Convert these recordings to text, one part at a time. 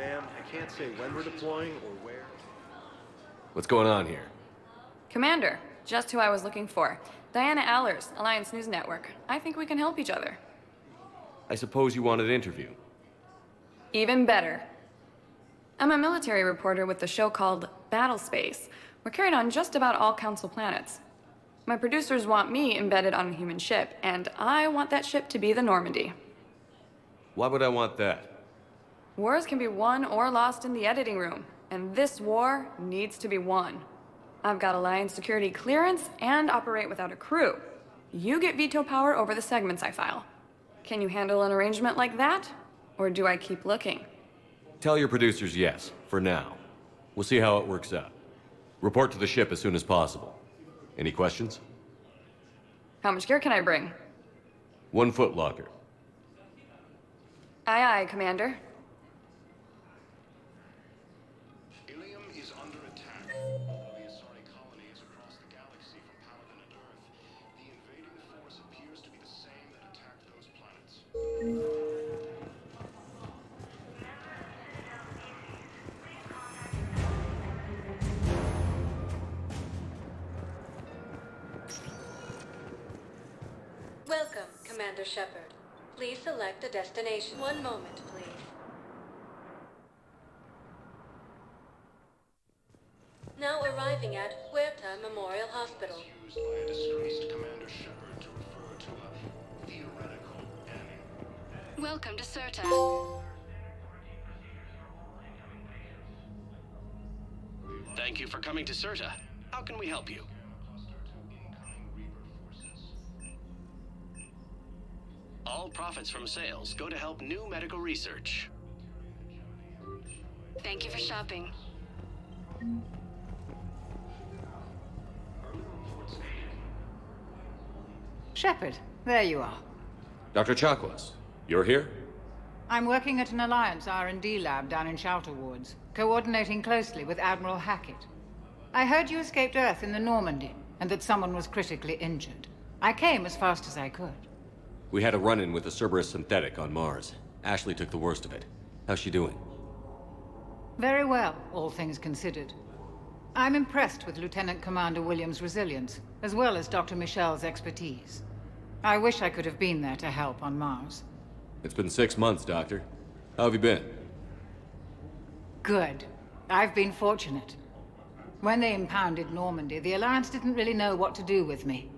Ma'am, I can't say when we're deploying or where. What's going on here? Commander, just who I was looking for. Diana Allers, Alliance News Network. I think we can help each other. I suppose you want an interview. Even better. I'm a military reporter with the show called Battle Space. We're carried on just about all Council planets. My producers want me embedded on a human ship, and I want that ship to be the Normandy. Why would I want that? Wars can be won or lost in the editing room, and this war needs to be won. I've got Alliance security clearance and operate without a crew. You get veto power over the segments I file. Can you handle an arrangement like that? Or do I keep looking? Tell your producers yes, for now. We'll see how it works out. Report to the ship as soon as possible. Any questions? How much gear can I bring? 1 foot locker. Aye, aye, Commander. Ilium is under attack. The Asari colonies across the galaxy from Paladin and Earth. The invading force appears to be the same that attacked those planets. Welcome, Commander Shepard. Please select a destination. One moment, please. Now arriving at Huerta Memorial Hospital. Used by a disgraced Commander Shepard to refer to a theoretical enemy. Welcome to Cirta. Thank you for coming to Cirta. How can we help you? All profits from sales go to help new medical research. Thank you for shopping. Shepard, there you are. Dr. Chakwas, you're here? I'm working at an Alliance R&D lab down in Shelter Wards, coordinating closely with Admiral Hackett. I heard you escaped Earth in the Normandy, and that someone was critically injured. I came as fast as I could. We had a run-in with a Cerberus synthetic on Mars. Ashley took the worst of it. How's she doing? Very well, all things considered. I'm impressed with Lieutenant Commander Williams' resilience, as well as Dr. Michel's expertise. I wish I could have been there to help on Mars. It's been 6 months, Doctor. How have you been? Good. I've been fortunate. When they impounded Normandy, the Alliance didn't really know what to do with me.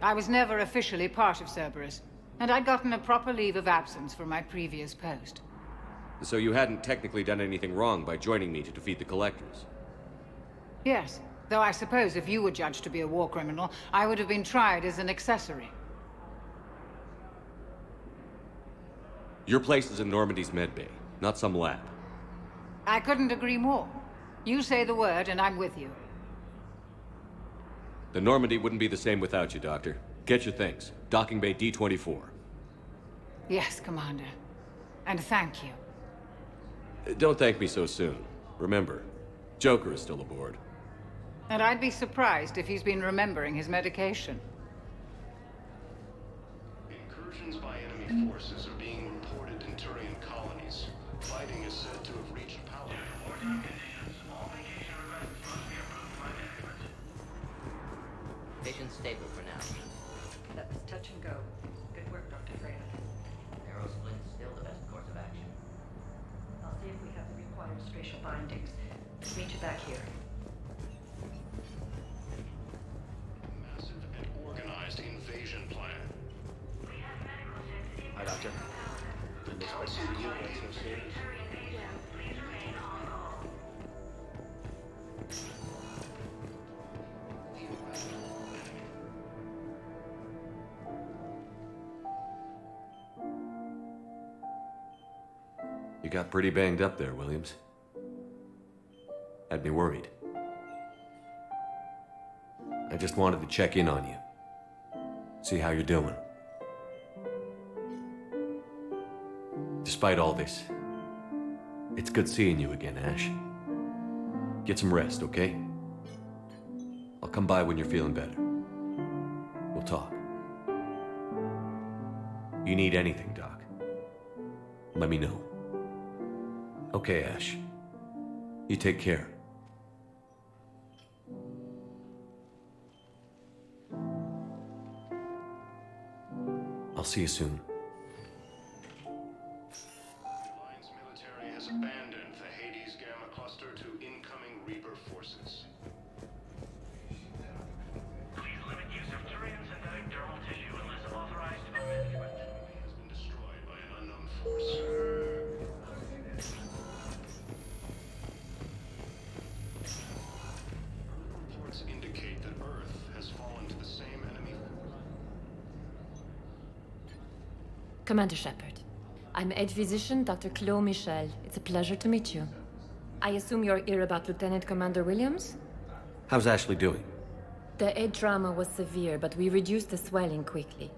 I was never officially part of Cerberus, and I'd gotten a proper leave of absence from my previous post. So you hadn't technically done anything wrong by joining me to defeat the Collectors? Yes, though I suppose if you were judged to be a war criminal, I would have been tried as an accessory. Your place is in Normandy's medbay, not some lab. I couldn't agree more. You say the word, and I'm with you. The Normandy wouldn't be the same without you, Doctor. Get your things. Docking Bay D-24. Yes, Commander. And thank you. Don't thank me so soon. Remember, Joker is still aboard. And I'd be surprised if he's been remembering his medication. Incursions by enemy forces are being reported in Turian colonies. Fighting is said to have reached Paladin. Vision's stable for now. That was touch and go. Good work, Dr. Freya. Arrow splint's still the best course of action. I'll see if we have the required spatial bindings. Meet you back here. Massive and organized invasion plan. Hi, Doctor. Goodness, I see you again so soon. You got pretty banged up there, Williams. Had me worried. I just wanted to check in on you. See how you're doing. Despite all this, it's good seeing you again, Ash. Get some rest, okay? I'll come by when you're feeling better. We'll talk. You need anything, Doc, let me know. Okay, Ash. You take care. I'll see you soon. The Alliance military has abandoned the Hades Gamma cluster to incoming Reaper forces. Please limit use of turians and dermal tissue unless authorized by management. Has been destroyed by an unknown force. Reports indicate that Earth has fallen to the same enemy. Commander Shepard, I'm Edge Physician Dr. Claude Michel. It's a pleasure to meet you. I assume you're here about Lieutenant Commander Williams? How's Ashley doing? The head trauma was severe, but we reduced the swelling quickly.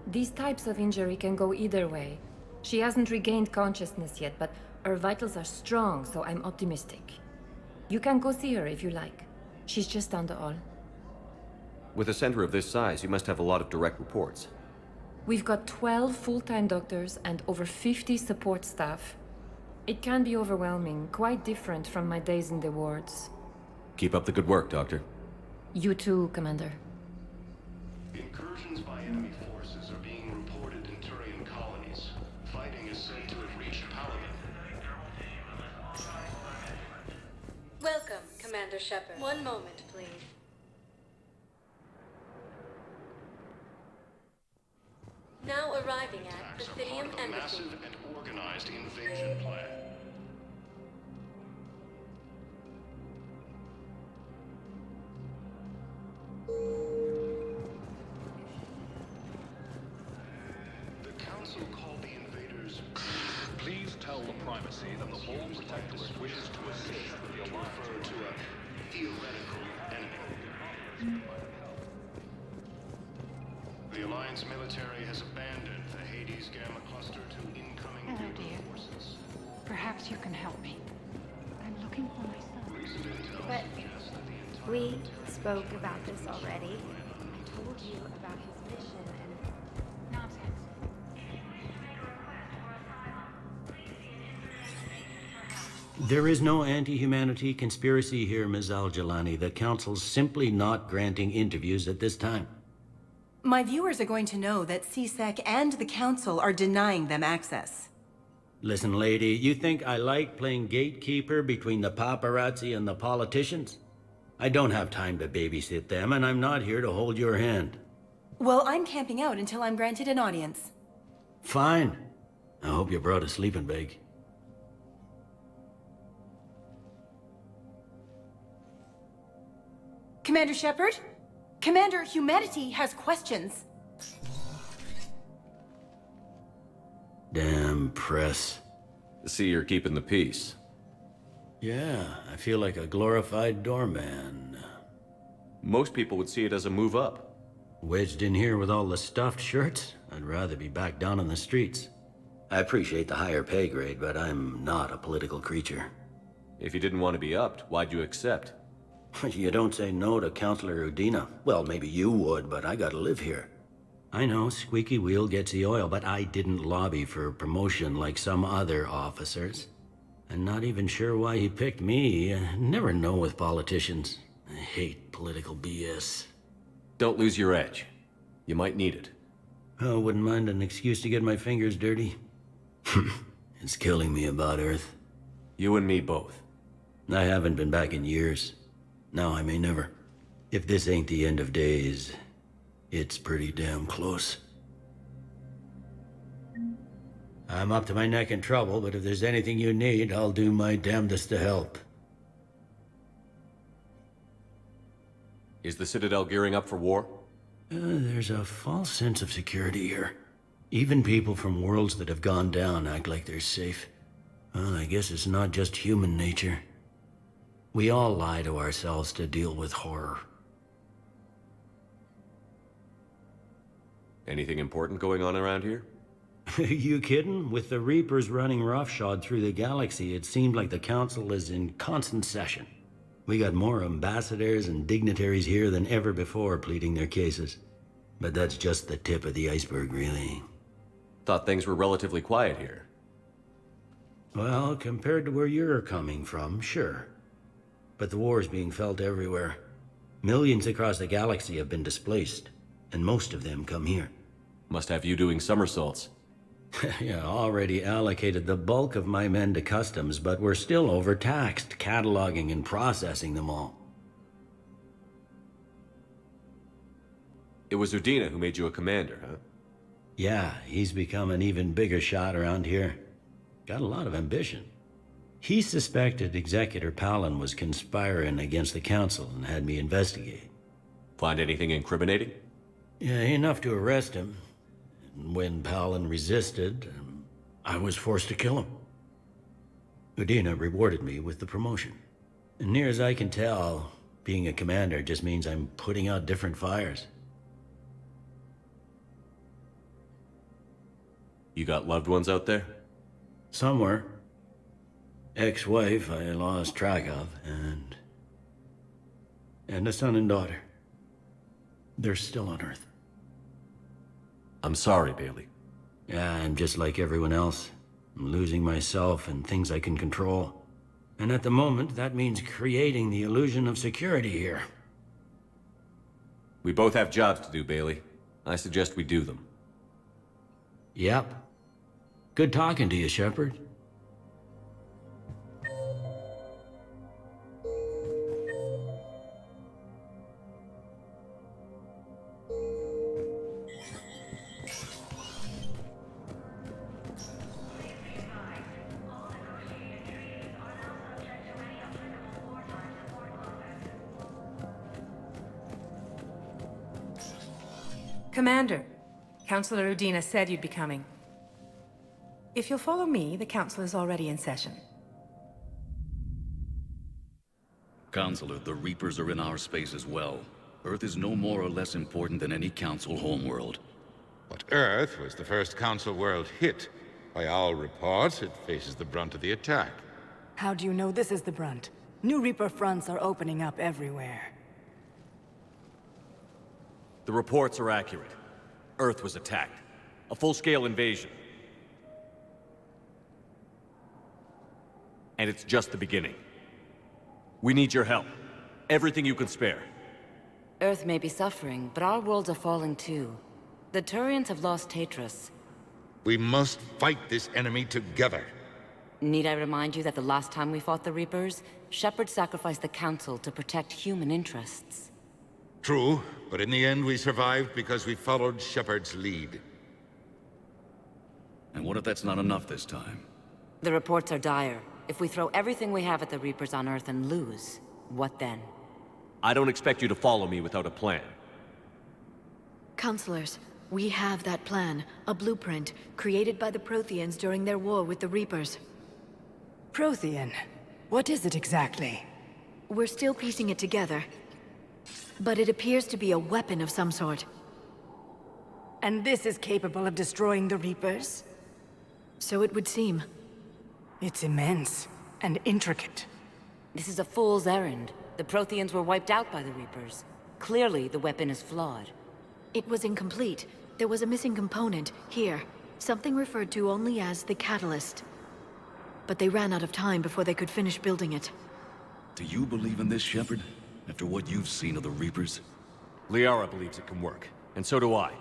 These types of injury can go either way. She hasn't regained consciousness yet, but her vitals are strong, so I'm optimistic. You can go see her if you like. She's just down the hall. With a center of this size, you must have a lot of direct reports. We've got 12 full-time doctors and over 50 support staff. It can be overwhelming, quite different from my days in the wards. Keep up the good work, Doctor. You too, Commander. Incursions by enemy forces are being reported in Turian colonies. Fighting is said to have reached Paladin. Welcome, Commander Shepard. One moment, please. Now arriving at Attacks are Presidium part of a Embassy. massive and organized invasion plan. The Council called the invaders. Please tell the Primacy that the Bold Protectorate wishes to assist with the Alliance. Refer to a theoretical enemy. The Alliance military has abandoned the Hades Gamma cluster to incoming Hello, Reaper dear. forces. Perhaps you can help me. I'm looking for my son. Recent intel But suggests that the entire we spoke about this already. I told you about his mission and... Nonsense. There is no anti-humanity conspiracy here, Ms. Al-Jalani. The Council's simply not granting interviews at this time. My viewers are going to know that CSEC and the Council are denying them access. Listen, lady, you think I like playing gatekeeper between the paparazzi and the politicians? I don't have time to babysit them, and I'm not here to hold your hand. Well, I'm camping out until I'm granted an audience. Fine. I hope you brought a sleeping bag. Commander Shepard? Commander, humanity has questions. Damn press. See, you're keeping the peace. Yeah, I feel like a glorified doorman. Most people would see it as a move up. Wedged in here with all the stuffed shirts? I'd rather be back down in the streets. I appreciate the higher pay grade, but I'm not a political creature. If you didn't want to be upped, why'd you accept? You don't say no to Counselor Udina. Well, maybe you would, but I gotta live here. I know, squeaky wheel gets the oil, but I didn't lobby for promotion like some other officers. I'm not even sure why he picked me. I never know with politicians. I hate political BS. Don't lose your edge. You might need it. Oh, wouldn't mind an excuse to get my fingers dirty. It's killing me about Earth. You and me both. I haven't been back in years. Now I may never. If this ain't the end of days, it's pretty damn close. I'm up to my neck in trouble, but if there's anything you need, I'll do my damnedest to help. Is the Citadel gearing up for war? There's a false sense of security here. Even people from worlds that have gone down act like they're safe. Well, I guess it's not just human nature. We all lie to ourselves to deal with horror. Anything important going on around here? You kidding? With the Reapers running roughshod through the galaxy, it seemed like the Council is in constant session. We got more ambassadors and dignitaries here than ever before pleading their cases. But that's just the tip of the iceberg, really. Thought things were relatively quiet here. Well, compared to where you're coming from, sure. But the war's being felt everywhere. Millions across the galaxy have been displaced, and most of them come here. Must have you doing somersaults. Yeah, already allocated the bulk of my men to customs, but we're still overtaxed, cataloging and processing them all. It was Udina who made you a commander, huh? Yeah, he's become an even bigger shot around here. Got a lot of ambition. He suspected Executor Palin was conspiring against the Council and had me investigate. Find anything incriminating? Yeah, enough to arrest him. And when Palin resisted, I was forced to kill him. Udina rewarded me with the promotion. And near as I can tell, being a commander just means I'm putting out different fires. You got loved ones out there? Somewhere. Ex-wife I lost track of, and a son and daughter. They're still on Earth. I'm sorry, Bailey. Yeah, I'm just like everyone else. I'm losing myself and things I can control. And at the moment, that means creating the illusion of security here. We both have jobs to do, Bailey. I suggest we do them. Yep. Good talking to you, Shepard. Commander, Councilor Udina said you'd be coming. If you'll follow me, the council is already in session. Counselor, the Reapers are in our space as well. Earth is no more or less important than any Council homeworld. But Earth was the first Council world hit. By all reports, it faces the brunt of the attack. How do you know this is the brunt? New Reaper fronts are opening up everywhere. The reports are accurate. Earth was attacked. A full-scale invasion. And it's just the beginning. We need your help. Everything you can spare. Earth may be suffering, but our worlds are falling too. The Turians have lost Tatris. We must fight this enemy together. Need I remind you that the last time we fought the Reapers, Shepard sacrificed the Council to protect human interests? True, but in the end we survived because we followed Shepard's lead. And what if that's not enough this time? The reports are dire. If we throw everything we have at the Reapers on Earth and lose, what then? I don't expect you to follow me without a plan. Counselors, we have that plan, a blueprint, created by the Protheans during their war with the Reapers. Prothean? What is it exactly? We're still piecing it together, but it appears to be a weapon of some sort. And this is capable of destroying the Reapers? So it would seem. It's immense and intricate. This is a fool's errand. The Protheans were wiped out by the Reapers. Clearly, the weapon is flawed. It was incomplete. There was a missing component, here. Something referred to only as the catalyst. But they ran out of time before they could finish building it. Do you believe in this, Shepard? After what you've seen of the Reapers? Liara believes it can work, and so do I.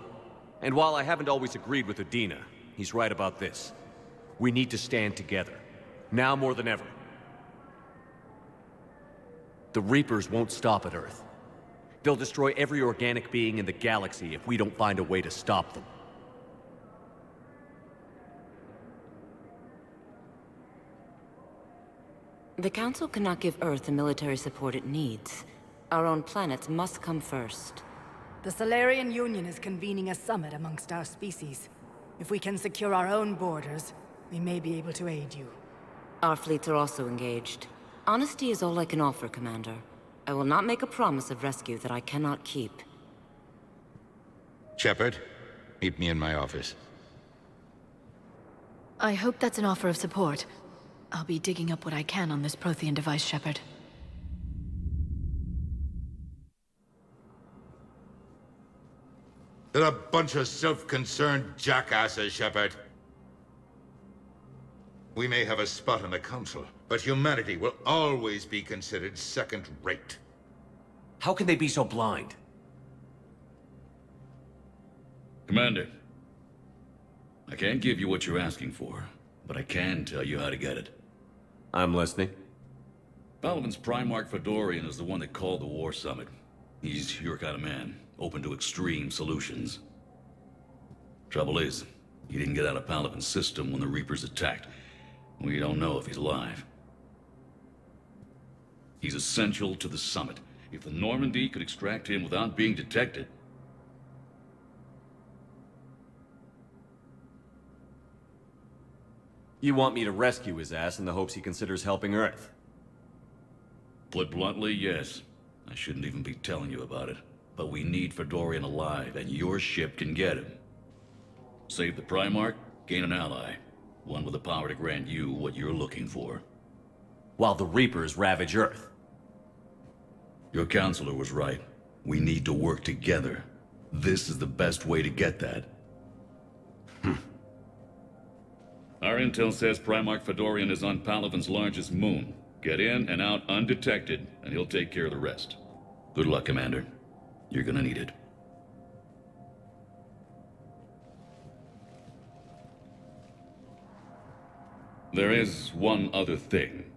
And while I haven't always agreed with Udina, he's right about this. We need to stand together. Now more than ever. The Reapers won't stop at Earth. They'll destroy every organic being in the galaxy if we don't find a way to stop them. The Council cannot give Earth the military support it needs. Our own planets must come first. The Solarian Union is convening a summit amongst our species. If we can secure our own borders, we may be able to aid you. Our fleets are also engaged. Honesty is all I can offer, Commander. I will not make a promise of rescue that I cannot keep. Shepard, meet me in my office. I hope that's an offer of support. I'll be digging up what I can on this Prothean device, Shepard. They're a bunch of self-concerned jackasses, Shepard. We may have a spot on the Council, but humanity will always be considered second-rate. How can they be so blind? Commander, I can't give you what you're asking for, but I can tell you how to get it. I'm listening. Palaven's Primarch Fedorian is the one that called the War Summit. He's your kind of man, open to extreme solutions. Trouble is, he didn't get out of Palaven's system when the Reapers attacked. We don't know if he's alive. He's essential to the summit. If the Normandy could extract him without being detected... You want me to rescue his ass in the hopes he considers helping Earth? Put bluntly, yes. I shouldn't even be telling you about it. But we need Fedorian alive, and your ship can get him. Save the Primarch, gain an ally. One with the power to grant you what you're looking for. While the Reapers ravage Earth. Your counselor was right. We need to work together. This is the best way to get that. Our intel says Primarch Fedorian is on Palaven's largest moon. Get in and out undetected, and he'll take care of the rest. Good luck, Commander. You're gonna need it. There is one other thing.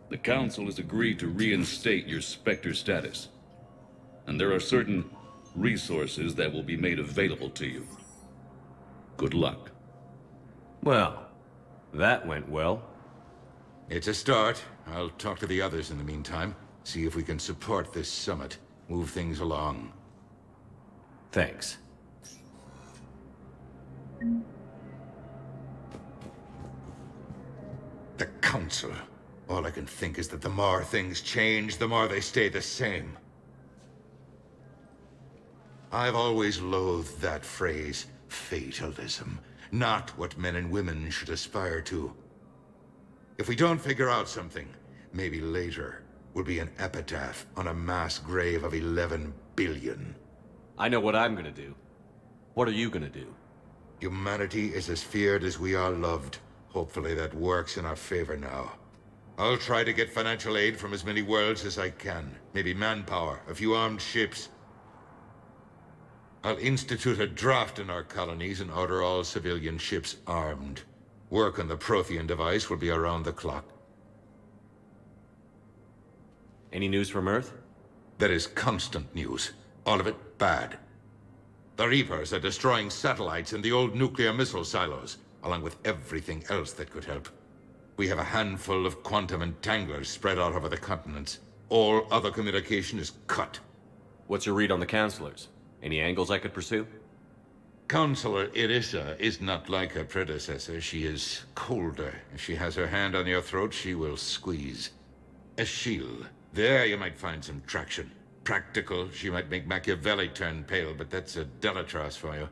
The Council has agreed to reinstate your Spectre status. And there are certain resources that will be made available to you. Good luck. Well, that went well. It's a start. I'll talk to the others in the meantime. See if we can support this summit. Move things along. Thanks. The Council. All I can think is that the more things change, the more they stay the same. I've always loathed that phrase, fatalism. Not what men and women should aspire to. If we don't figure out something, maybe later, will be an epitaph on a mass grave of 11 billion. I know what I'm gonna do. What are you gonna do? Humanity is as feared as we are loved. Hopefully that works in our favor now. I'll try to get financial aid from as many worlds as I can. Maybe manpower, a few armed ships. I'll institute a draft in our colonies and order all civilian ships armed. Work on the Prothean device will be around the clock. Any news from Earth? There is constant news. All of it bad. The Reapers are destroying satellites and the old nuclear missile silos, along with everything else that could help. We have a handful of quantum entanglers spread out over the continents. All other communication is cut. What's your read on the counselors? Any angles I could pursue? Counselor Irissa is not like her predecessor. She is colder. If she has her hand on your throat, she will squeeze. Eschil. There you might find some traction. Practical, she might make Machiavelli turn pale, but that's a Delatras for you.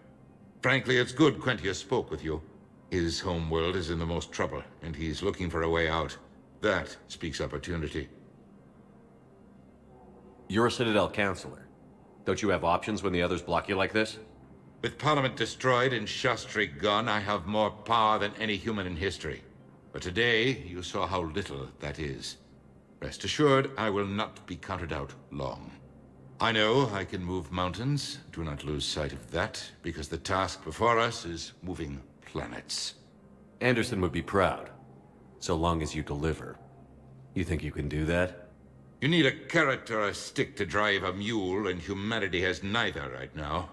Frankly, it's good Quentius spoke with you. His homeworld is in the most trouble, and he's looking for a way out. That speaks opportunity. You're a Citadel counselor. Don't you have options when the others block you like this? With Parliament destroyed and Shastri gone, I have more power than any human in history. But today, you saw how little that is. Rest assured, I will not be counted out long. I know I can move mountains. Do not lose sight of that, because the task before us is moving planets. Anderson would be proud, so long as you deliver. You think you can do that? You need a carrot or a stick to drive a mule, and humanity has neither right now.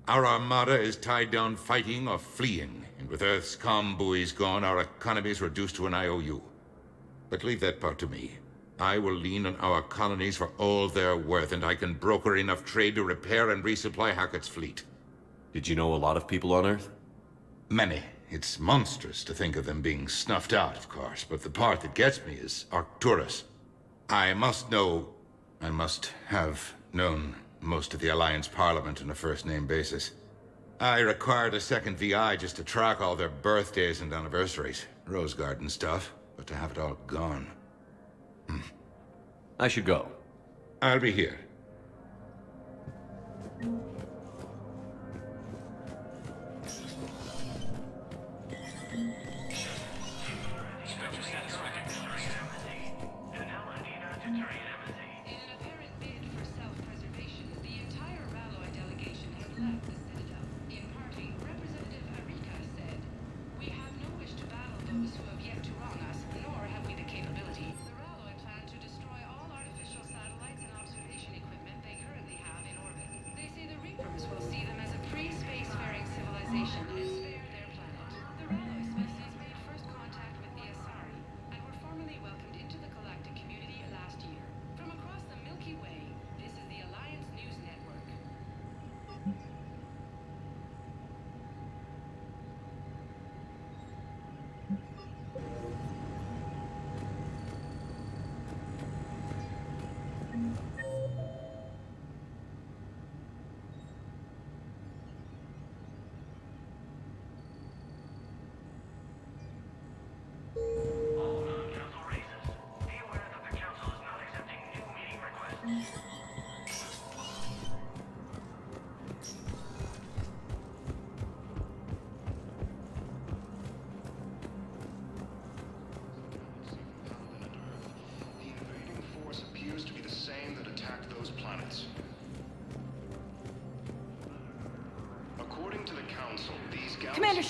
Our armada is tied down fighting or fleeing, and with Earth's comm buoys gone, our economy is reduced to an IOU. But leave that part to me. I will lean on our colonies for all they're worth, and I can broker enough trade to repair and resupply Hackett's fleet. Did you know a lot of people on Earth? Many. It's monstrous to think of them being snuffed out, of course, but the part that gets me is Arcturus. I must have known most of the Alliance Parliament on a first-name basis. I required a second VI just to track all their birthdays and anniversaries. Rose Garden stuff, but to have it all gone. I should go. I'll be here.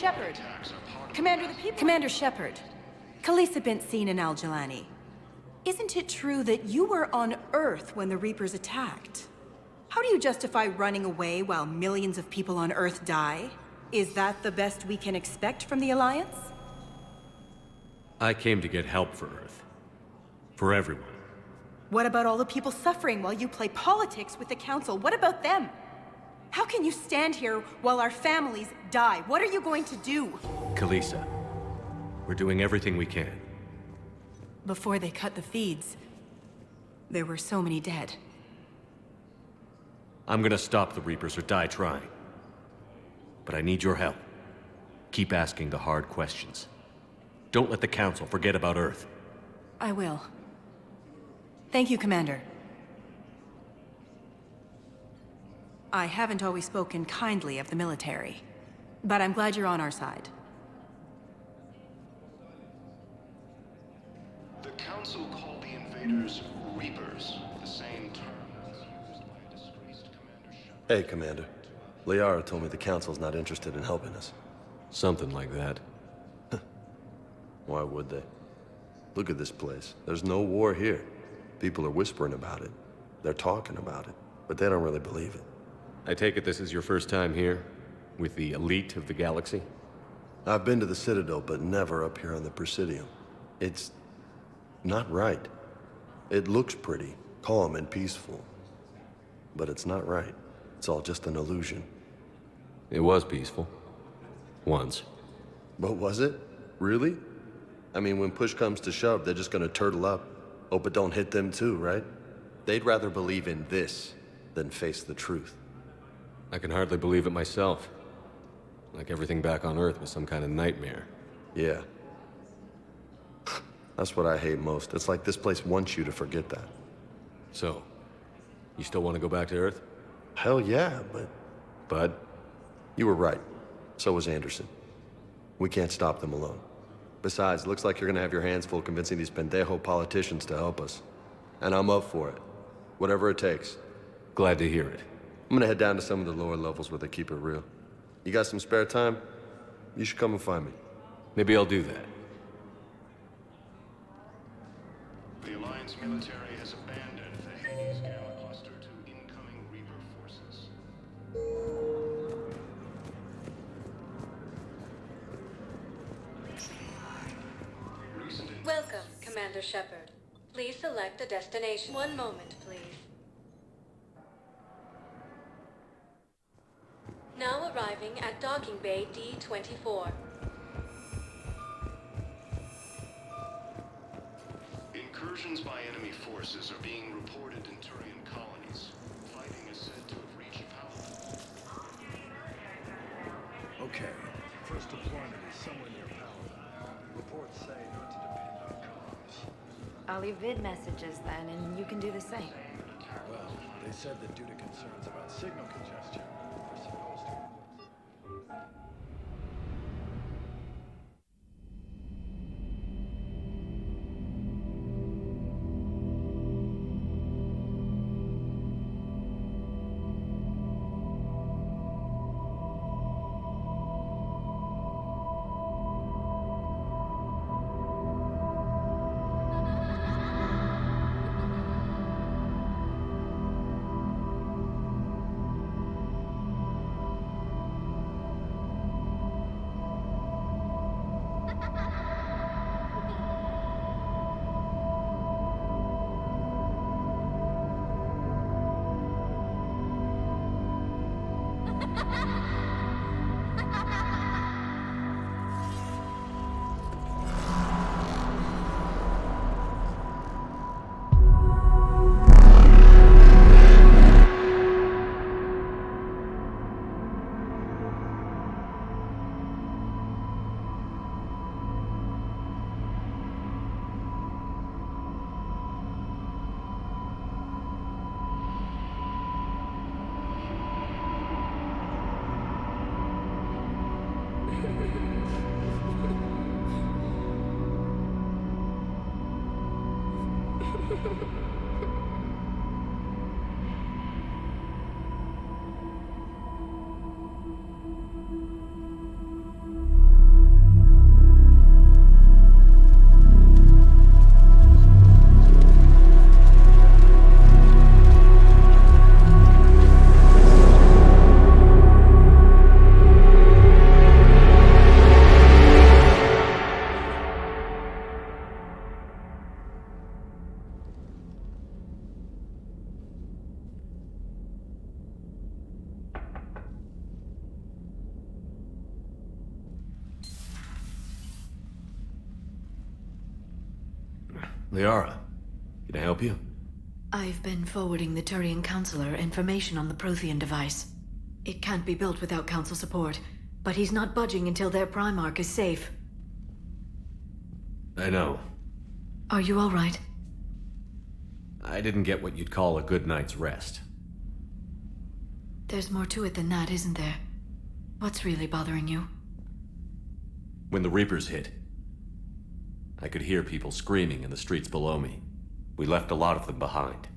Shepard. Commander Shepard. Khaleesa bint Seen and Al-Jalani. Isn't it true that you were on Earth when the Reapers attacked? How do you justify running away while millions of people on Earth die? Is that the best we can expect from the Alliance? I came to get help for Earth. For everyone. What about all the people suffering while you play politics with the Council? What about them? How can you stand here while our families die? What are you going to do? Khaleesa, we're doing everything we can. Before they cut the feeds, there were so many dead. I'm gonna stop the Reapers or die trying. But I need your help. Keep asking the hard questions. Don't let the Council forget about Earth. I will. Thank you, Commander. I haven't always spoken kindly of the military, but I'm glad you're on our side. The Council called the invaders Reapers, the same term as used by a disgraced Commander Shepard. Hey, Commander. Liara told me the Council's not interested in helping us. Something like that. Why would they? Look at this place. There's no war here. People are whispering about it. They're talking about it, but they don't really believe it. I take it this is your first time here? With the elite of the galaxy? I've been to the Citadel, but never up here on the Presidium. It's not right. It looks pretty, calm and peaceful. But it's not right. It's all just an illusion. It was peaceful. Once. But was it? Really? I mean, when push comes to shove, they're just gonna turtle up. Hope it don't hit them too, right? They'd rather believe in this than face the truth. I can hardly believe it myself. Like everything back on Earth was some kind of nightmare. Yeah. That's what I hate most. It's like this place wants you to forget that. So, you still want to go back to Earth? Hell yeah, but... Bud? You were right. So was Anderson. We can't stop them alone. Besides, looks like you're gonna have your hands full convincing these pendejo politicians to help us. And I'm up for it. Whatever it takes. Glad to hear it. I'm gonna head down to some of the lower levels where they keep it real. You got some spare time? You should come and find me. Maybe I'll do that. The Alliance military has abandoned the Hades Gamma cluster to incoming Reaper forces. Welcome, Commander Shepard. Please select a destination. One moment, please. Now arriving at Docking Bay D-24. Incursions by enemy forces are being reported in Turian colonies. Fighting is said to have reached Paladin. Okay, first deployment is somewhere near Paladin. Reports say not to depend on comms. I'll leave vid messages then, and you can do the same. Well, they said that due to concerns about signal congestion, they're supposed to. Liara, can I help you? I've been forwarding the Turian Counselor information on the Prothean device. It can't be built without Council support, but he's not budging until their Primarch is safe. I know. Are you all right? I didn't get what you'd call a good night's rest. There's more to it than that, isn't there? What's really bothering you? When the Reapers hit, I could hear people screaming in the streets below me. We left a lot of them behind.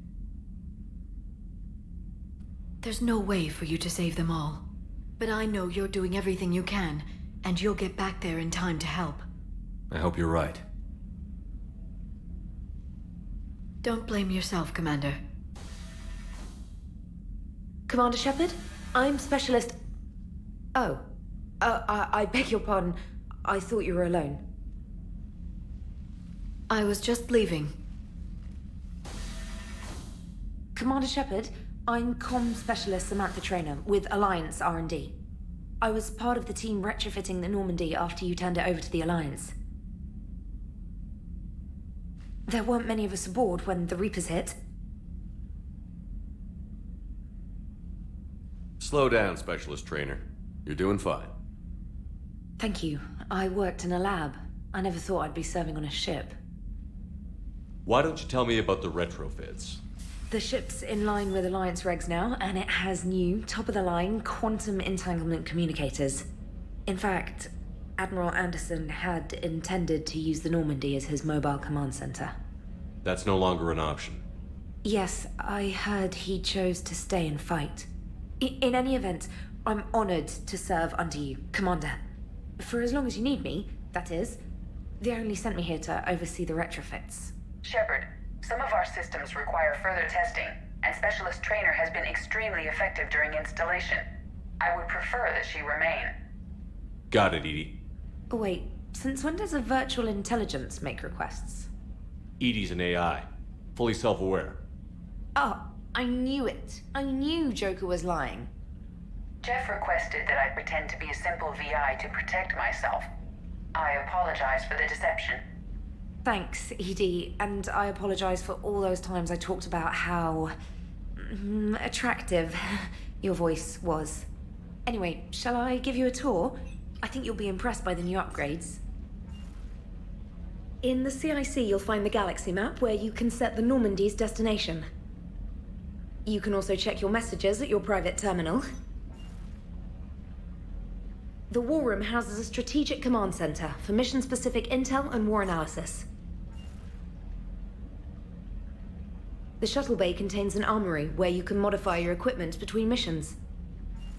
There's no way for you to save them all. But I know you're doing everything you can, and you'll get back there in time to help. I hope you're right. Don't blame yourself, Commander. Commander Shepard? I'm Specialist... Oh. I beg your pardon. I thought you were alone. I was just leaving. Commander Shepard, I'm Comm Specialist Samantha Traynor with Alliance R&D. I was part of the team retrofitting the Normandy after you turned it over to the Alliance. There weren't many of us aboard when the Reapers hit. Slow down, Specialist Trainer. You're doing fine. Thank you. I worked in a lab. I never thought I'd be serving on a ship. Why don't you tell me about the retrofits? The ship's in line with Alliance regs now, and it has new, top-of-the-line quantum entanglement communicators. In fact, Admiral Anderson had intended to use the Normandy as his mobile command center. That's no longer an option. Yes, I heard he chose to stay and fight. In any event, I'm honored to serve under you, Commander. For as long as you need me, that is. They only sent me here to oversee the retrofits. Shepard, some of our systems require further testing, and Specialist Trainer has been extremely effective during installation. I would prefer that she remain. Got it, Edie. Oh, wait, since when does a virtual intelligence make requests? Edie's an AI, fully self-aware. Oh, I knew it. I knew Joker was lying. Jeff requested that I pretend to be a simple VI to protect myself. I apologize for the deception. Thanks, Edie, and I apologize for all those times I talked about how... attractive your voice was. Anyway, shall I give you a tour? I think you'll be impressed by the new upgrades. In the CIC, you'll find the galaxy map where you can set the Normandy's destination. You can also check your messages at your private terminal. The War Room houses a strategic command center for mission-specific intel and war analysis. The shuttle bay contains an armory where you can modify your equipment between missions.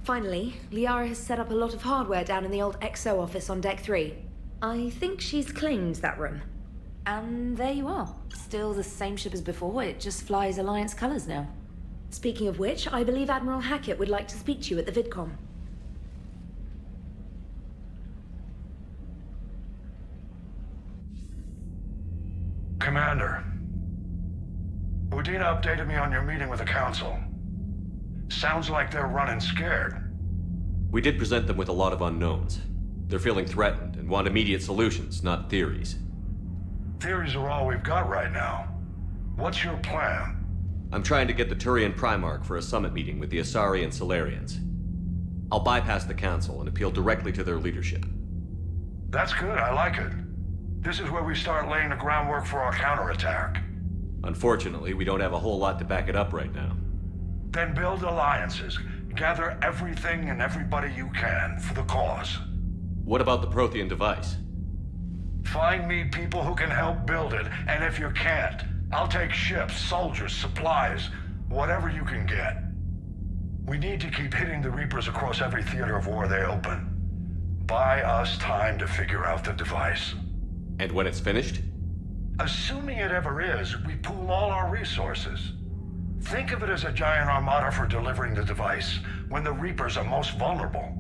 Finally, Liara has set up a lot of hardware down in the old XO office on Deck 3. I think she's claimed that room. And there you are. Still the same ship as before, it just flies Alliance colors now. Speaking of which, I believe Admiral Hackett would like to speak to you at the VidCom. Commander, Udina updated me on your meeting with the Council. Sounds like they're running scared. We did present them with a lot of unknowns. They're feeling threatened and want immediate solutions, not theories. Theories are all we've got right now. What's your plan? I'm trying to get the Turian Primarch for a summit meeting with the Asari and Solarians. I'll bypass the Council and appeal directly to their leadership. That's good, I like it. This is where we start laying the groundwork for our counterattack. Unfortunately, we don't have a whole lot to back it up right now. Then build alliances. Gather everything and everybody you can for the cause. What about the Prothean device? Find me people who can help build it, and if you can't, I'll take ships, soldiers, supplies, whatever you can get. We need to keep hitting the Reapers across every theater of war they open. Buy us time to figure out the device. And when it's finished? Assuming it ever is, we pool all our resources. Think of it as a giant armada for delivering the device when the Reapers are most vulnerable.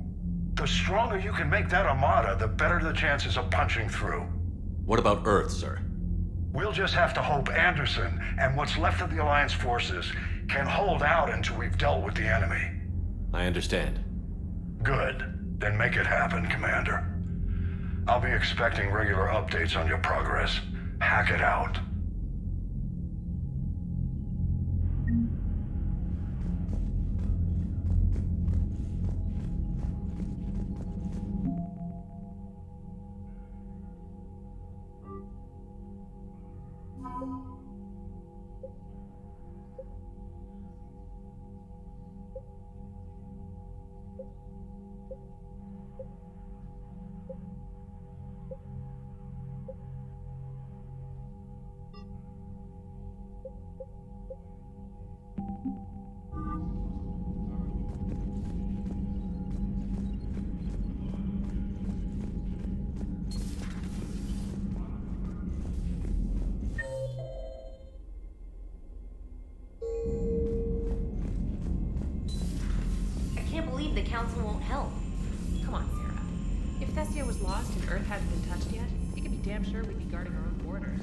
The stronger you can make that armada, the better the chances of punching through. What about Earth, sir? We'll just have to hope Anderson and what's left of the Alliance forces can hold out until we've dealt with the enemy. I understand. Good. Then make it happen, Commander. I'll be expecting regular updates on your progress. Hack it out. Council won't help. Come on, Sarah. If Thessia was lost and Earth hadn't been touched yet, you can be damn sure we'd be guarding our own borders.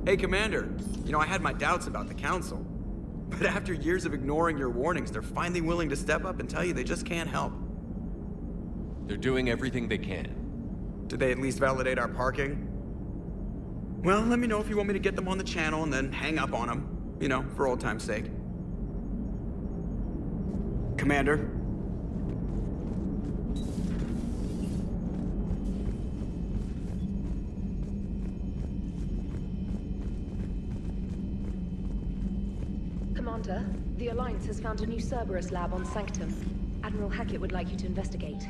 Hey, Commander. You know, I had my doubts about the Council. But after years of ignoring your warnings, they're finally willing to step up and tell you they just can't help. They're doing everything they can. Did they at least validate our parking? Well, let me know if you want me to get them on the channel and then hang up on them. You know, for old time's sake. Commander? Commander, the Alliance has found a new Cerberus lab on Sanctum. Admiral Hackett would like you to investigate.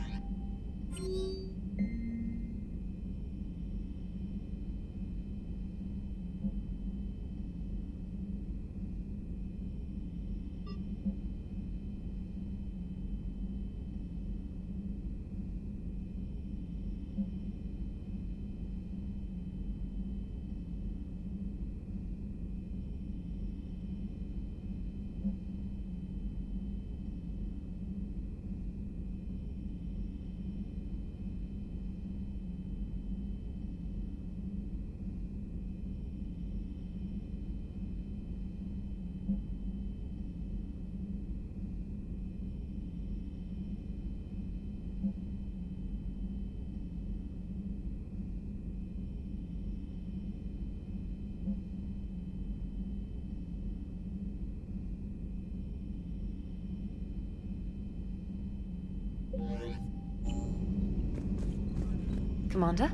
Commander,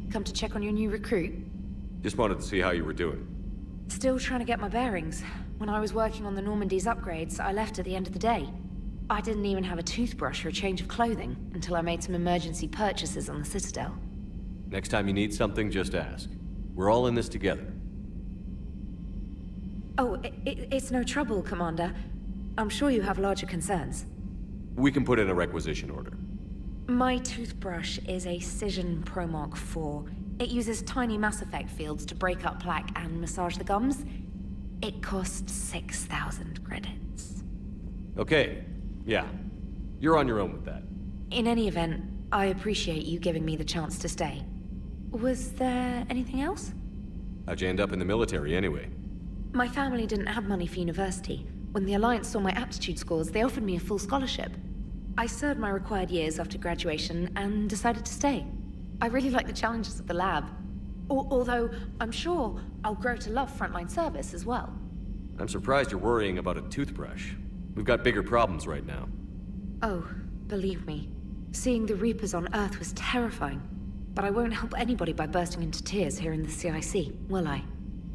come to check on your new recruit? Just wanted to see how you were doing. Still trying to get my bearings. When I was working on the Normandy's upgrades, I left at the end of the day. I didn't even have a toothbrush or a change of clothing until I made some emergency purchases on the Citadel. Next time you need something, just ask. We're all in this together. Oh, it's no trouble, Commander. I'm sure you have larger concerns. We can put in a requisition order. My toothbrush is a Cision Pro Mark IV. It uses tiny Mass Effect fields to break up plaque and massage the gums. It costs 6,000 credits. Okay, yeah. You're on your own with that. In any event, I appreciate you giving me the chance to stay. Was there anything else? How'd you end up in the military anyway? My family didn't have money for university. When the Alliance saw my aptitude scores, they offered me a full scholarship. I served my required years after graduation and decided to stay. I really like the challenges of the lab. Although, I'm sure I'll grow to love frontline service as well. I'm surprised you're worrying about a toothbrush. We've got bigger problems right now. Oh, believe me. Seeing the Reapers on Earth was terrifying. But I won't help anybody by bursting into tears here in the CIC, will I?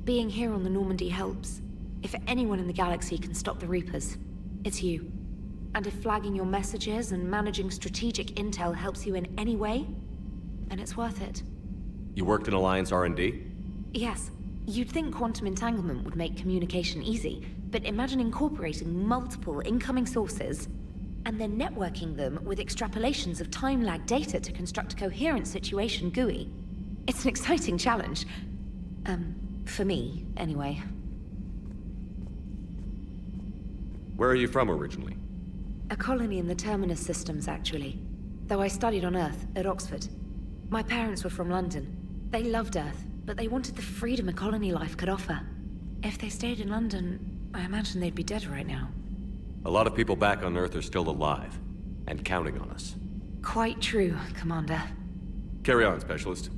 Being here on the Normandy helps. If anyone in the galaxy can stop the Reapers, it's you. And if flagging your messages and managing strategic intel helps you in any way, then it's worth it. You worked in Alliance R&D? Yes. You'd think quantum entanglement would make communication easy, but imagine incorporating multiple incoming sources and then networking them with extrapolations of time-lag data to construct a coherent situation GUI. It's an exciting challenge. For me, anyway. Where are you from originally? A colony in the Terminus systems, actually. Though I studied on Earth, at Oxford. My parents were from London. They loved Earth, but they wanted the freedom a colony life could offer. If they stayed in London, I imagine they'd be dead right now. A lot of people back on Earth are still alive, and counting on us. Quite true, Commander. Carry on, Specialist.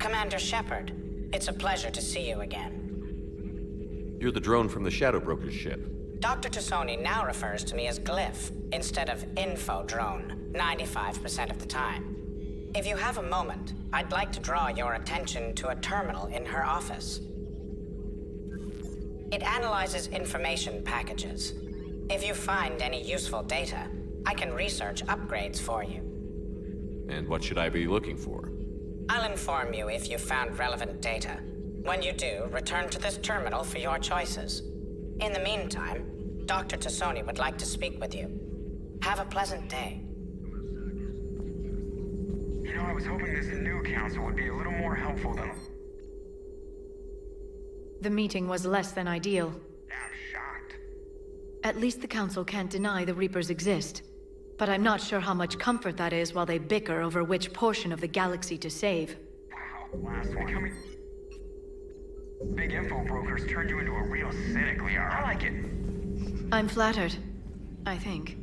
Commander Shepard, it's a pleasure to see you again. You're the drone from the Shadow Broker's ship. Dr. Tassoni now refers to me as Glyph, instead of Info Drone, 95% of the time. If you have a moment, I'd like to draw your attention to a terminal in her office. It analyzes information packages. If you find any useful data, I can research upgrades for you. And what should I be looking for? I'll inform you if you've found relevant data. When you do, return to this terminal for your choices. In the meantime, Dr. Tassoni would like to speak with you. Have a pleasant day. You know, I was hoping this new council would be a little more helpful than... The meeting was less than ideal. I'm shocked. At least the Council can't deny the Reapers exist. But I'm not sure how much comfort that is while they bicker over which portion of the galaxy to save. Wow, last one. Big info brokers turned you into a real cynic, Liara. I like it. I'm flattered. I think.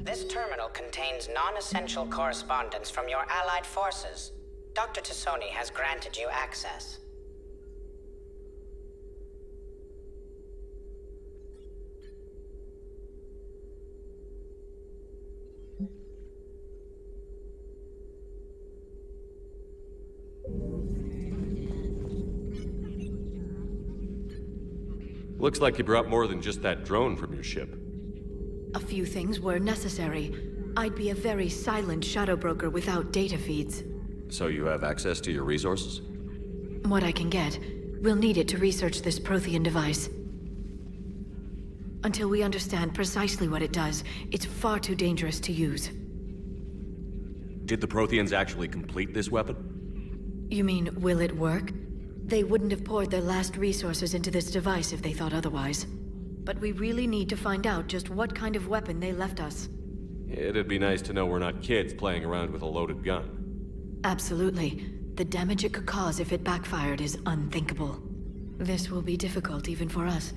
This terminal contains non-essential correspondence from your allied forces. Dr. Tassoni has granted you access. Looks like you brought more than just that drone from your ship. A few things were necessary. I'd be a very silent shadow broker without data feeds. So you have access to your resources? What I can get. We'll need it to research this Prothean device. Until we understand precisely what it does, it's far too dangerous to use. Did the Protheans actually complete this weapon? You mean, will it work? They wouldn't have poured their last resources into this device if they thought otherwise. But we really need to find out just what kind of weapon they left us. It'd be nice to know we're not kids playing around with a loaded gun. Absolutely. The damage it could cause if it backfired is unthinkable. This will be difficult even for us.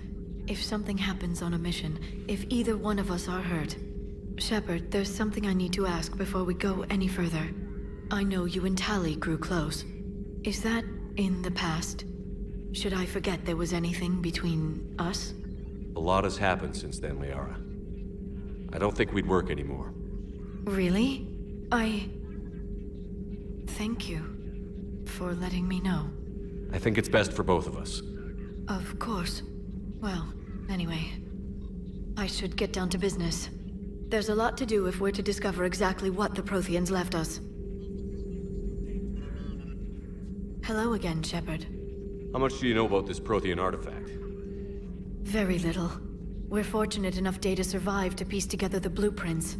If something happens on a mission, if either one of us are hurt. Shepard, there's something I need to ask before we go any further. I know you and Tali grew close. Is that in the past? Should I forget there was anything between us? A lot has happened since then, Liara. I don't think we'd work anymore. Really? Thank you for letting me know. I think it's best for both of us. Of course. Well, anyway. I should get down to business. There's a lot to do if we're to discover exactly what the Protheans left us. Hello again, Shepard. How much do you know about this Prothean artifact? Very little. We're fortunate enough Data survived to piece together the blueprints.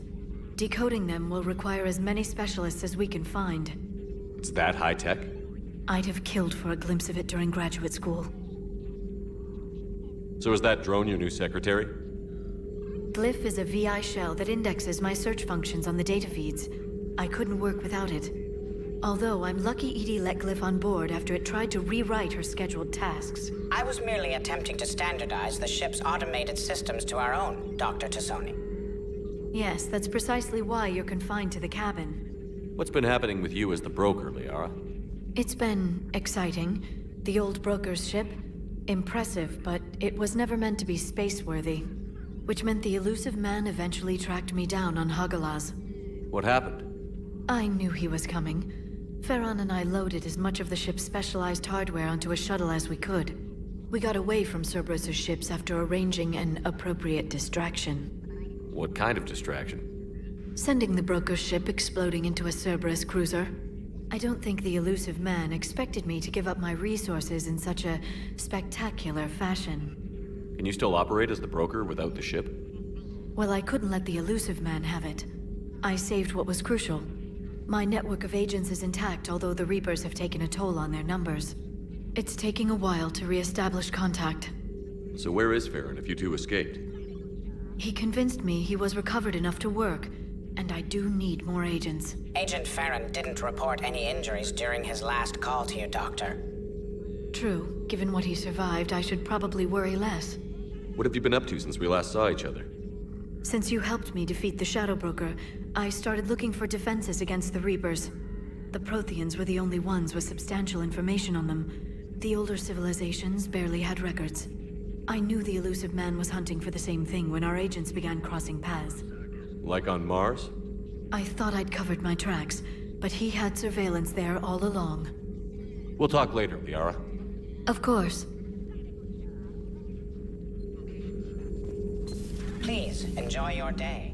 Decoding them will require as many specialists as we can find. It's that high-tech? I'd have killed for a glimpse of it during graduate school. So is that drone your new secretary? Glyph is a VI shell that indexes my search functions on the data feeds. I couldn't work without it. Although I'm lucky EDI let Glyph on board after it tried to rewrite her scheduled tasks. I was merely attempting to standardize the ship's automated systems to our own, Dr. Tassoni. Yes, that's precisely why you're confined to the cabin. What's been happening with you as the broker, Liara? It's been exciting. The old broker's ship? Impressive, but it was never meant to be space-worthy. Which meant the elusive man eventually tracked me down on Hagalaz. What happened? I knew he was coming. Farron and I loaded as much of the ship's specialized hardware onto a shuttle as we could. We got away from Cerberus's ships after arranging an appropriate distraction. What kind of distraction? Sending the broker's ship exploding into a Cerberus cruiser. I don't think the elusive man expected me to give up my resources in such a spectacular fashion. Can you still operate as the broker without the ship? Well, I couldn't let the elusive man have it. I saved what was crucial. My network of agents is intact, although the Reapers have taken a toll on their numbers. It's taking a while to re-establish contact. So where is Farron if you two escaped? He convinced me he was recovered enough to work, and I do need more agents. Agent Farron didn't report any injuries during his last call to you, Doctor. True. Given what he survived, I should probably worry less. What have you been up to since we last saw each other? Since you helped me defeat the Shadow Broker, I started looking for defenses against the Reapers. The Protheans were the only ones with substantial information on them. The older civilizations barely had records. I knew the elusive man was hunting for the same thing when our agents began crossing paths. Like on Mars? I thought I'd covered my tracks, but he had surveillance there all along. We'll talk later, Liara. Of course. Please, enjoy your day.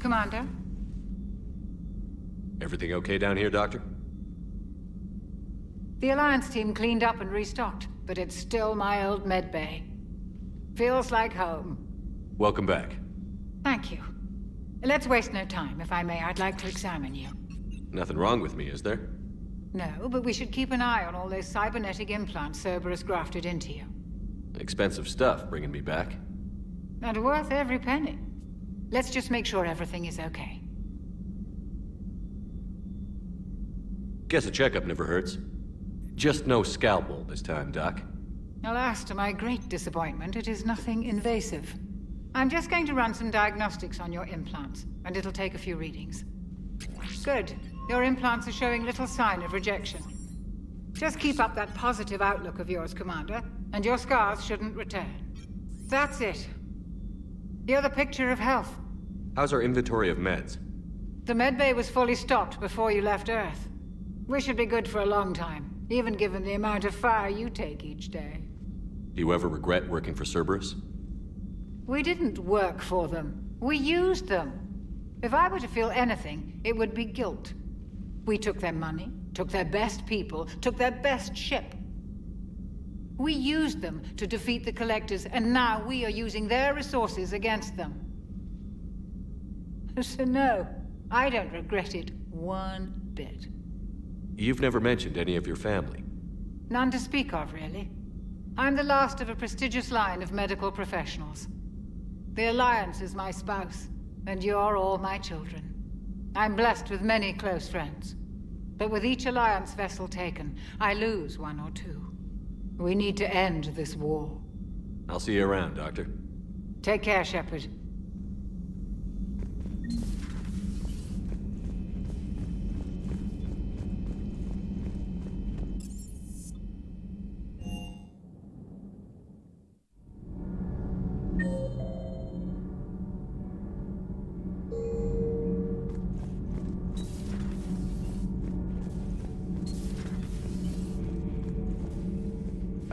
Commander? Everything okay down here, Doctor? The Alliance team cleaned up and restocked, but it's still my old medbay. Feels like home. Welcome back. Thank you. Let's waste no time. If I may, I'd like to examine you. Nothing wrong with me, is there? No, but we should keep an eye on all those cybernetic implants Cerberus grafted into you. Expensive stuff bringing me back. And worth every penny. Let's just make sure everything is okay. Guess a checkup never hurts. Just no scalpel this time, Doc. Alas, to my great disappointment, it is nothing invasive. I'm just going to run some diagnostics on your implants, and it'll take a few readings. Good. Your implants are showing little sign of rejection. Just keep up that positive outlook of yours, Commander, and your scars shouldn't return. That's it. You're the picture of health. How's our inventory of meds? The medbay was fully stocked before you left Earth. We should be good for a long time, even given the amount of fire you take each day. Do you ever regret working for Cerberus? We didn't work for them. We used them. If I were to feel anything, it would be guilt. We took their money, took their best people, took their best ship. We used them to defeat the Collectors, and now we are using their resources against them. So no, I don't regret it one bit. You've never mentioned any of your family. None to speak of, really. I'm the last of a prestigious line of medical professionals. The Alliance is my spouse, and you're all my children. I'm blessed with many close friends. But with each Alliance vessel taken, I lose one or two. We need to end this war. I'll see you around, Doctor. Take care, Shepard.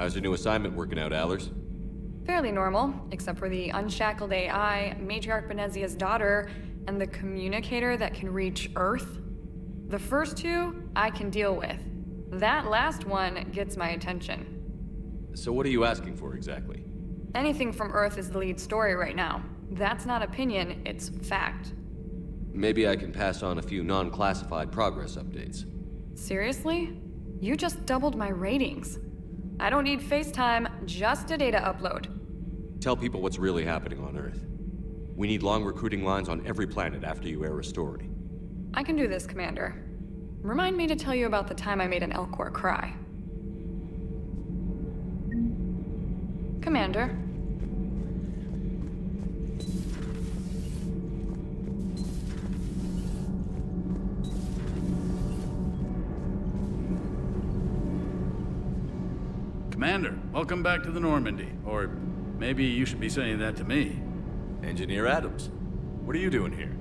How's your new assignment working out, Allers? Fairly normal, except for the unshackled AI, Matriarch Benezia's daughter, and the communicator that can reach Earth. The first two, I can deal with. That last one gets my attention. So what are you asking for exactly? Anything from Earth is the lead story right now. That's not opinion, it's fact. Maybe I can pass on a few non-classified progress updates. Seriously? You just doubled my ratings. I don't need FaceTime, just a data upload. Tell people what's really happening on Earth. We need long recruiting lines on every planet after you air a story. I can do this, Commander. Remind me to tell you about the time I made an Elcor cry. Commander. Commander, welcome back to the Normandy. Or maybe you should be saying that to me. Engineer Adams, what are you doing here?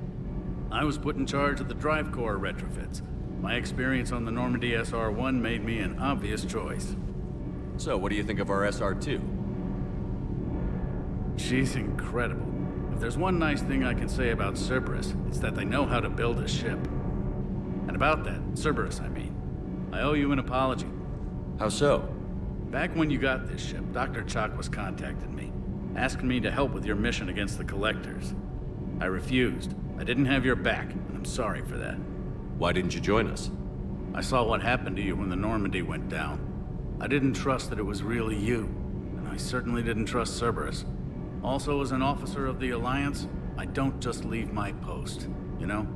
I was put in charge of the drive core retrofits. My experience on the Normandy SR-1 made me an obvious choice. So, what do you think of our SR-2? She's incredible. If there's one nice thing I can say about Cerberus, it's that they know how to build a ship. And about that, Cerberus, I mean, I owe you an apology. How so? Back when you got this ship, Dr. Chalk was contacting me, asking me to help with your mission against the Collectors. I refused. I didn't have your back, and I'm sorry for that. Why didn't you join us? I saw what happened to you when the Normandy went down. I didn't trust that it was really you, and I certainly didn't trust Cerberus. Also, as an officer of the Alliance, I don't just leave my post, you know?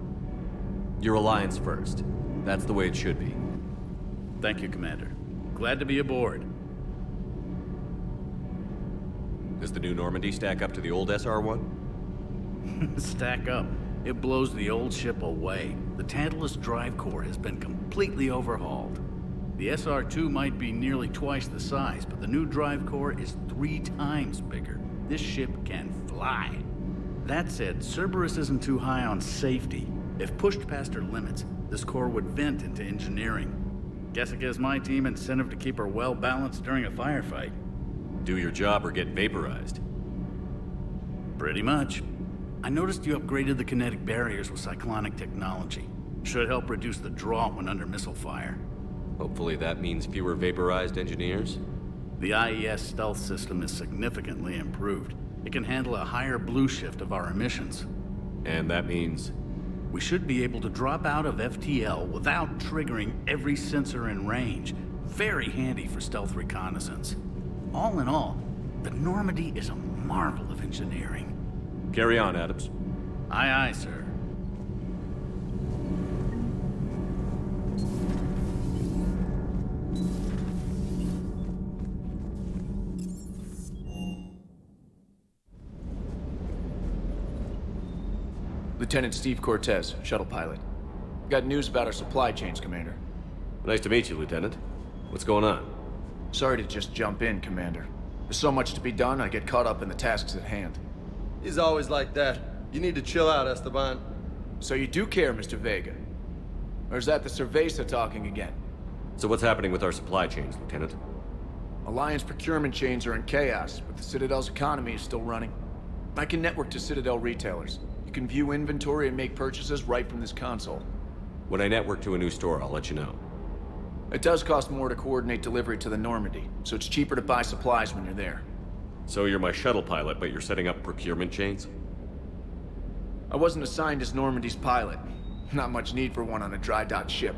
Your Alliance first. That's the way it should be. Thank you, Commander. Glad to be aboard. Does the new Normandy stack up to the old SR-1? Stack up. It blows the old ship away. The Tantalus drive core has been completely overhauled. The SR-2 might be nearly twice the size, but the new drive core is 3 times bigger. This ship can fly. That said, Cerberus isn't too high on safety. If pushed past her limits, this core would vent into engineering. Guess it gives my team incentive to keep her well balanced during a firefight. Do your job or get vaporized. Pretty much. I noticed you upgraded the kinetic barriers with cyclonic technology. Should help reduce the draw when under missile fire. Hopefully that means fewer vaporized engineers? The IES stealth system is significantly improved. It can handle a higher blue shift of our emissions. And that means? We should be able to drop out of FTL without triggering every sensor in range. Very handy for stealth reconnaissance. All in all, the Normandy is a marvel of engineering. Carry on, Adams. Aye, aye, sir. Lieutenant Steve Cortez, shuttle pilot. Got news about our supply chains, Commander. Nice to meet you, Lieutenant. What's going on? Sorry to just jump in, Commander. There's so much to be done, I get caught up in the tasks at hand. He's always like that. You need to chill out, Esteban. So you do care, Mr. Vega? Or is that the Cerveza talking again? So what's happening with our supply chains, Lieutenant? Alliance procurement chains are in chaos, but the Citadel's economy is still running. I can network to Citadel retailers. You can view inventory and make purchases right from this console. When I network to a new store, I'll let you know. It does cost more to coordinate delivery to the Normandy, so it's cheaper to buy supplies when you're there. So you're my shuttle pilot, but you're setting up procurement chains? I wasn't assigned as Normandy's pilot. Not much need for one on a dry dock ship.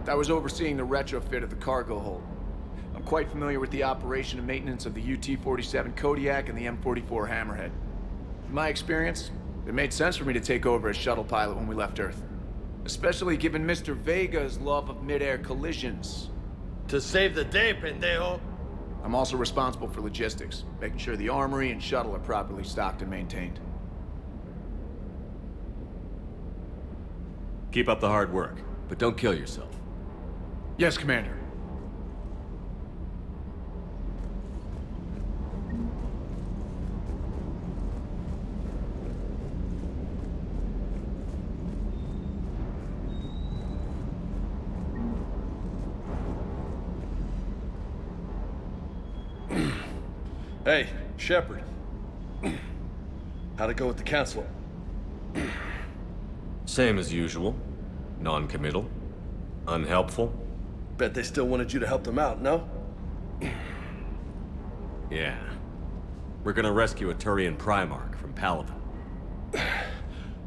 I was overseeing the retrofit of the cargo hold. I'm quite familiar with the operation and maintenance of the UT-47 Kodiak and the M44 Hammerhead. In my experience, it made sense for me to take over as shuttle pilot when we left Earth. Especially given Mr. Vega's love of mid-air collisions. To save the day, pendejo! I'm also responsible for logistics, making sure the armory and shuttle are properly stocked and maintained. Keep up the hard work, but don't kill yourself. Yes, Commander. Hey, Shepard. How'd it go with the council? Same as usual. Non-committal. Unhelpful. Bet they still wanted you to help them out, no? Yeah. We're gonna rescue a Turian Primarch from Palaven.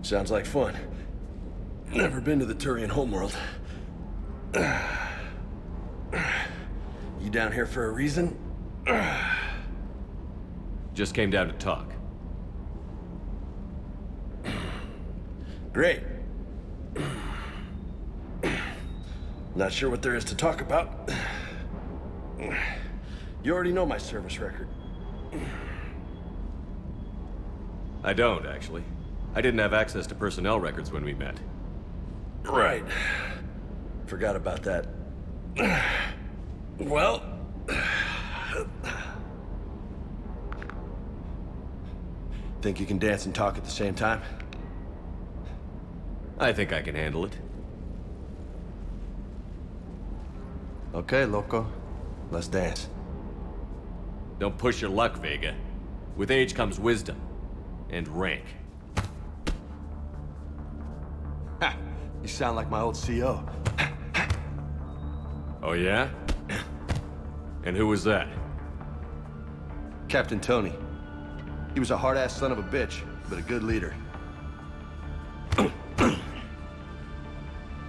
Sounds like fun. Never been to the Turian homeworld. You down here for a reason? Just came down to talk. Great. Not sure what there is to talk about. You already know my service record. I don't, actually. I didn't have access to personnel records when we met. Right. Forgot about that. Well... Think you can dance and talk at the same time? I think I can handle it. Okay, loco. Let's dance. Don't push your luck, Vega. With age comes wisdom. And rank. Ha! You sound like my old CO. Oh, yeah? And who was that? Captain Tony. He was a hard-ass son of a bitch, but a good leader.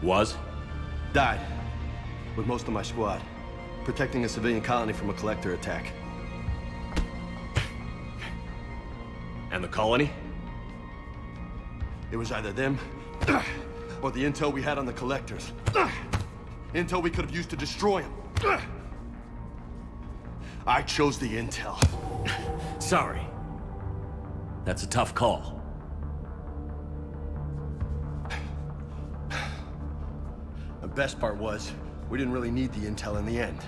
Was? Died. With most of my squad. Protecting a civilian colony from a collector attack. And the colony? It was either them, or the intel we had on the collectors. Intel we could have used to destroy them. I chose the intel. Sorry. That's a tough call. The best part was, we didn't really need the intel in the end.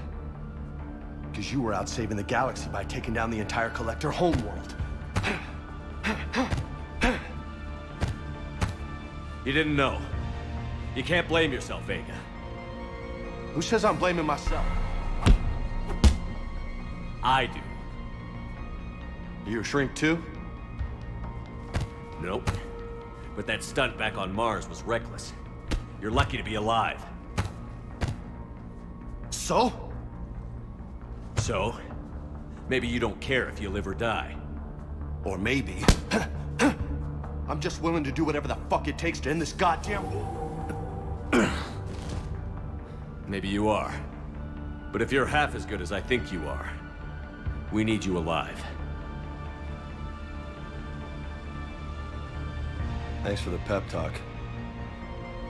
Because you were out saving the galaxy by taking down the entire Collector homeworld. You didn't know. You can't blame yourself, Vega. Who says I'm blaming myself? I do. You a shrink too? Nope. But that stunt back on Mars was reckless. You're lucky to be alive. So? So? Maybe you don't care if you live or die. Or maybe... I'm just willing to do whatever the fuck it takes to end this goddamn war. Maybe you are. But if you're half as good as I think you are, we need you alive. Thanks for the pep talk.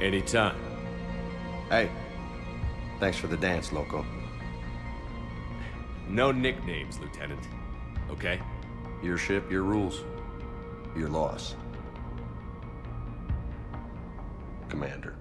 Anytime. Hey, thanks for the dance, Loco. No nicknames, Lieutenant. Okay? Your ship, your rules. Your loss. Commander.